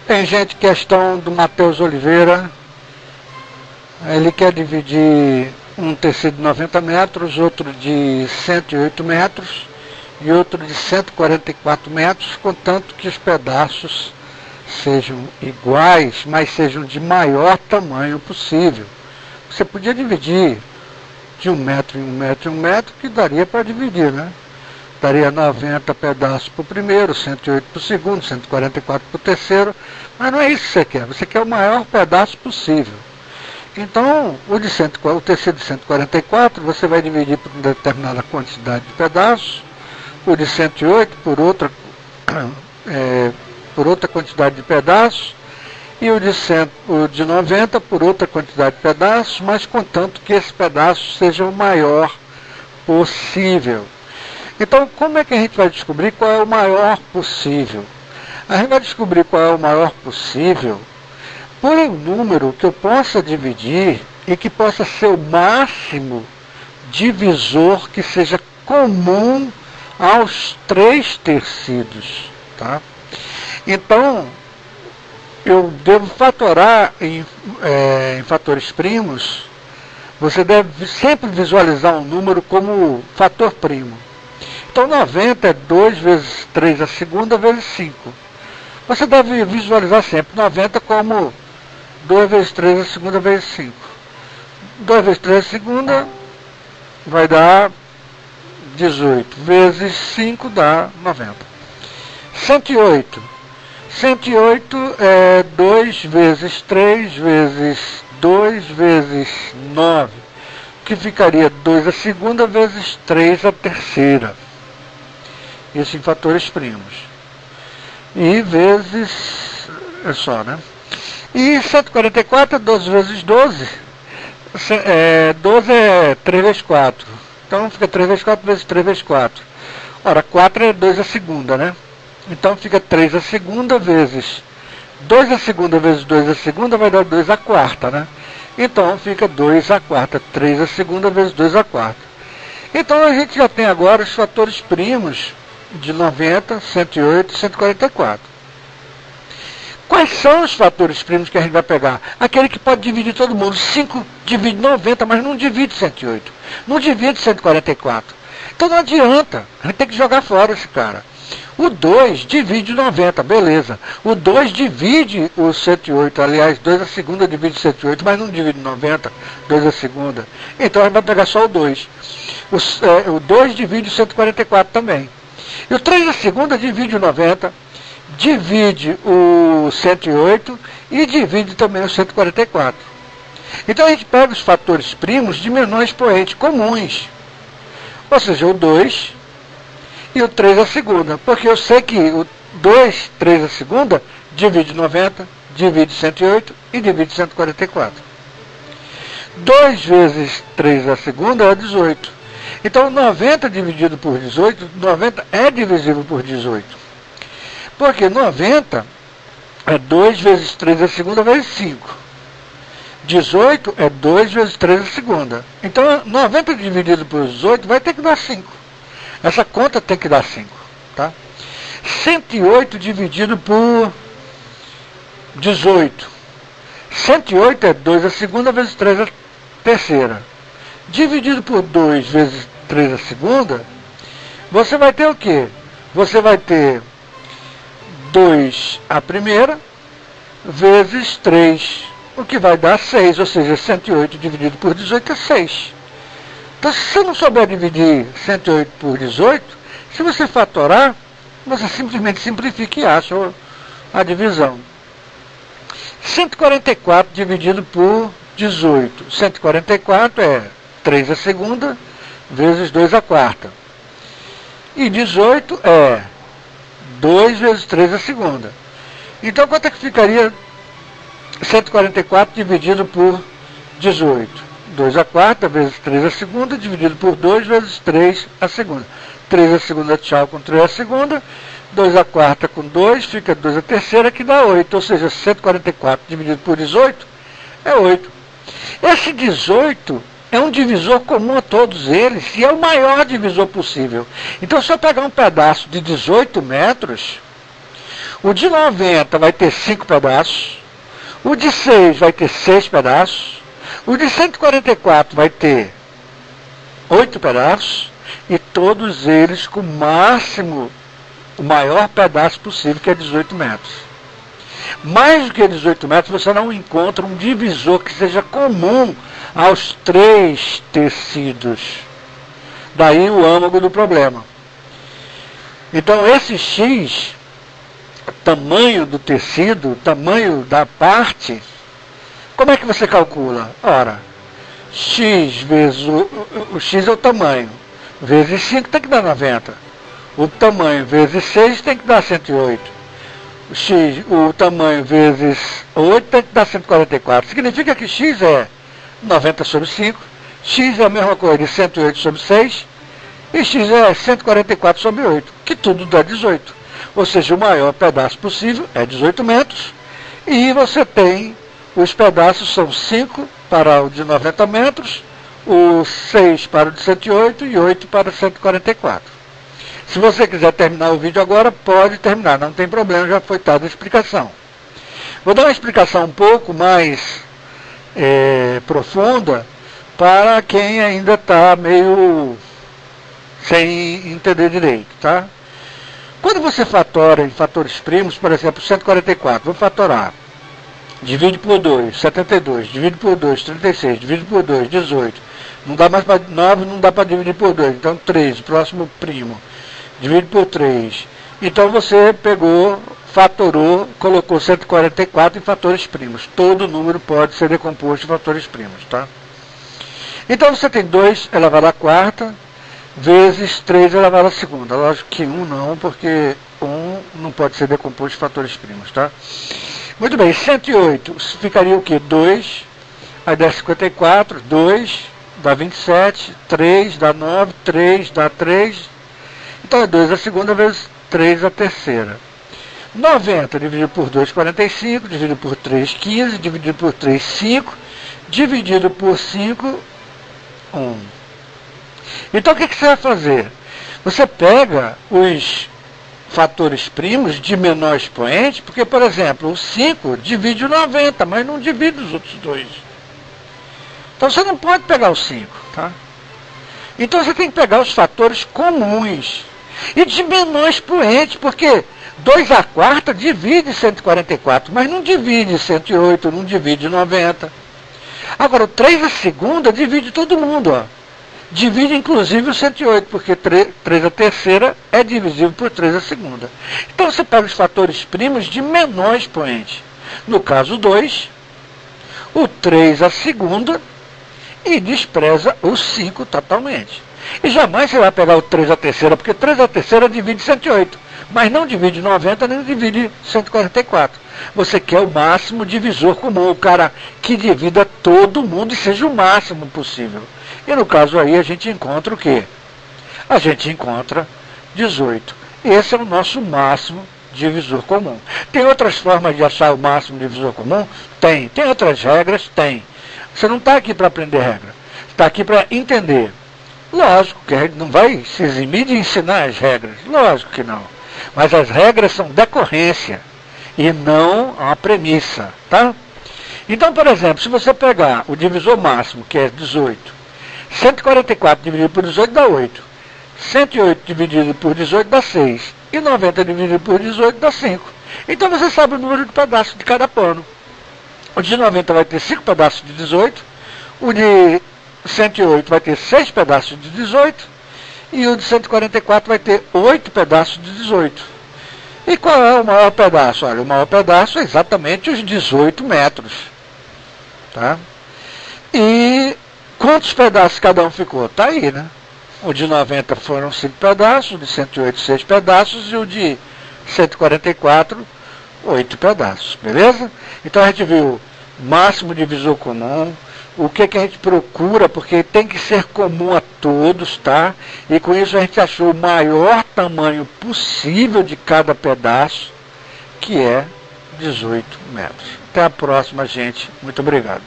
Tem gente, questão do Matheus Oliveira, ele quer dividir um tecido de 90 metros, outro de 108 metros e outro de 144 metros, contanto que os pedaços sejam iguais, mas sejam de maior tamanho possível. Você podia dividir de 1 metro em 1 metro em 1 metro, que daria para dividir, né? Daria 90 pedaços para o primeiro, 108 para o segundo, 144 para o terceiro, mas não é isso que você quer. Você quer o maior pedaço possível. Então, o tecido de 144, você vai dividir por uma determinada quantidade de pedaços, o de 108 por outra quantidade de pedaços, e o de 90 por outra quantidade de pedaços, mas contanto que esse pedaço seja o maior possível. Então, como é que a gente vai descobrir qual é o maior possível? A gente vai descobrir qual é o maior possível por um número que eu possa dividir e que possa ser o máximo divisor que seja comum aos 3 tecidos. Tá? Então, eu devo fatorar em fatores primos. Você deve sempre visualizar um número como fator primo. Então 90 é 2 vezes 3 a segunda vezes 5. Você deve visualizar sempre 90 como 2 vezes 3 a segunda vezes 5. 2 vezes 3 a segunda vai dar 18. Vezes 5 dá 90. 108. 108 é 2 vezes 3 vezes 2 vezes 9. Que ficaria 2 a segunda vezes 3 a terceira. Isso em fatores primos. E vezes... é só, né? E 144 é 12 vezes 12. 12 é 3 vezes 4. Então fica 3 vezes 4 vezes 3 vezes 4. Ora, 4 é 2 a segunda, né? Então fica 3 a segunda vezes 2 a segunda vezes 2 a segunda vai dar 2 a quarta, né? Então fica 2 a quarta. 3 a segunda vezes 2 a quarta. Então a gente já tem agora os fatores primos de 90, 108 e 144. Quais são os fatores primos que a gente vai pegar? Aquele que pode dividir todo mundo. 5 divide 90, mas não divide 108. Não divide 144. Então não adianta. A gente tem que jogar fora esse cara. O 2 divide 90, beleza. O 2 divide o 108. Aliás, 2 a segunda divide 108, mas não divide 90, 2 a segunda. Então a gente vai pegar só o 2. O 2 divide o 144 também. E o 3 a segunda divide o 90, divide o 108 e divide também o 144. Então a gente pega os fatores primos de menor expoente comuns. Ou seja, o 2 e o 3 a segunda. Porque eu sei que o 2, 3 a segunda, divide 90, divide 108 e divide 144. 2 vezes 3 a segunda é 18. Então 90 dividido por 18, 90 é divisível por 18. Porque 90 é 2 vezes 3 a segunda vezes 5. 18 é 2 vezes 3 a segunda. Então 90 dividido por 18 vai ter que dar 5. Essa conta tem que dar 5. Tá? 108 dividido por 18. 108 é 2 a segunda vezes 3 a terceira. Dividido por 2 vezes 3 a segunda, você vai ter o quê? Você vai ter 2 a primeira vezes 3, o que vai dar 6, ou seja, 108 dividido por 18 é 6. Então, se você não souber dividir 108 por 18, se você fatorar, você simplesmente simplifica e acha a divisão. 144 dividido por 18. 144 é 3 a segunda vezes 2 a quarta. E 18 é 2 vezes 3 a segunda. Então, quanto é que ficaria 144 dividido por 18? 2 a quarta vezes 3 a segunda, dividido por 2 vezes 3 a segunda. 3 a segunda, tchau, com 3 a segunda. 2 a quarta com 2, fica 2 a terceira, que dá 8. Ou seja, 144 dividido por 18 é 8. Esse 18 é um divisor comum a todos eles e é o maior divisor possível. Então, se eu pegar um pedaço de 18 metros, O de 90 vai ter 5 pedaços. O de 6 vai ter 6 pedaços. O de 144 vai ter 8 pedaços. E todos eles com o maior pedaço possível, que é 18 metros. Mais do que 18 metros, você não encontra um divisor que seja comum aos 3 tecidos. Daí o âmago do problema. Então esse X, tamanho do tecido, tamanho da parte, como é que você calcula? Ora, X vezes o X é o tamanho, vezes 5 tem que dar 90. O tamanho vezes 6 tem que dar 108. O tamanho vezes 8 tem que dar 144. Significa que X é 90 sobre 5, X é a mesma coisa de 108 sobre 6, e X é 144 sobre 8, que tudo dá 18. Ou seja, o maior pedaço possível é 18 metros, e você tem, os pedaços são 5 para o de 90 metros, o 6 para o de 108 e 8 para 144. Se você quiser terminar o vídeo agora, pode terminar, não tem problema, já foi dada a explicação. Vou dar uma explicação um pouco mais profunda para quem ainda está meio sem entender direito, tá? Quando você fatora em fatores primos, por exemplo, 144, vou fatorar, divide por 2, 72, divide por 2, 36, divide por 2, 18, não dá mais para 9, não dá para dividir por 2, então 3, próximo primo, divide por 3. Então você pegou, fatorou, colocou 144 em fatores primos. Todo número pode ser decomposto em fatores primos, tá? Então você tem 2 elevado à quarta, vezes 3 elevado à segunda. Lógico que 1 não, porque 1 não pode ser decomposto em fatores primos, tá? Muito bem, 108 ficaria o quê? 2, aí dá 54, 2, dá 27, 3, dá 9, 3, dá 3, então é 2 a segunda vezes 3 a terceira. 90 dividido por 2, 45, dividido por 3, 15, dividido por 3, 5, dividido por 5, 1. Então o que você vai fazer? Você pega os fatores primos de menor expoente, porque, por exemplo, o 5 divide o 90, mas não divide os outros dois. Então você não pode pegar o 5, tá? Então você tem que pegar os fatores comuns e de menor expoente, porque 2 a quarta divide 144, mas não divide 108, não divide 90. Agora, o 3 a segunda divide todo mundo, ó. Divide inclusive o 108, porque 3 a terceira é divisível por 3 a segunda. Então você pega os fatores primos de menor expoente. No caso 2, o 3 a segunda e despreza o 5 totalmente. E jamais você vai pegar o 3 a terceira, porque 3 a terceira divide 108, mas não divide 90, nem divide 144. Você quer o máximo divisor comum, o cara que divida todo mundo e seja o máximo possível. E no caso aí a gente encontra o quê? A gente encontra 18. Esse é o nosso máximo divisor comum. Tem outras formas de achar o máximo divisor comum? Tem. Tem outras regras? Tem. Você não está aqui para aprender regra. Está aqui para entender. Lógico que a gente não vai se eximir de ensinar as regras. Lógico que não. Mas as regras são decorrência e não a premissa, tá? Então, por exemplo, se você pegar o divisor máximo, que é 18, 144 dividido por 18 dá 8, 108 dividido por 18 dá 6, e 90 dividido por 18 dá 5. Então você sabe o número de pedaços de cada pano. O de 90 vai ter 5 pedaços de 18, o de 108 vai ter 6 pedaços de 18, e o de 144 vai ter 8 pedaços de 18. E qual é o maior pedaço? Olha, o maior pedaço é exatamente os 18 metros. Tá? E quantos pedaços cada um ficou? Está aí, né? O de 90 foram 5 pedaços, o de 108, 6 pedaços, e o de 144, 8 pedaços. Beleza? Então a gente viu máximo divisor comum, o que a gente procura, porque tem que ser comum a todos, tá? E com isso a gente achou o maior tamanho possível de cada pedaço, que é 18 metros. Até a próxima, gente. Muito obrigado.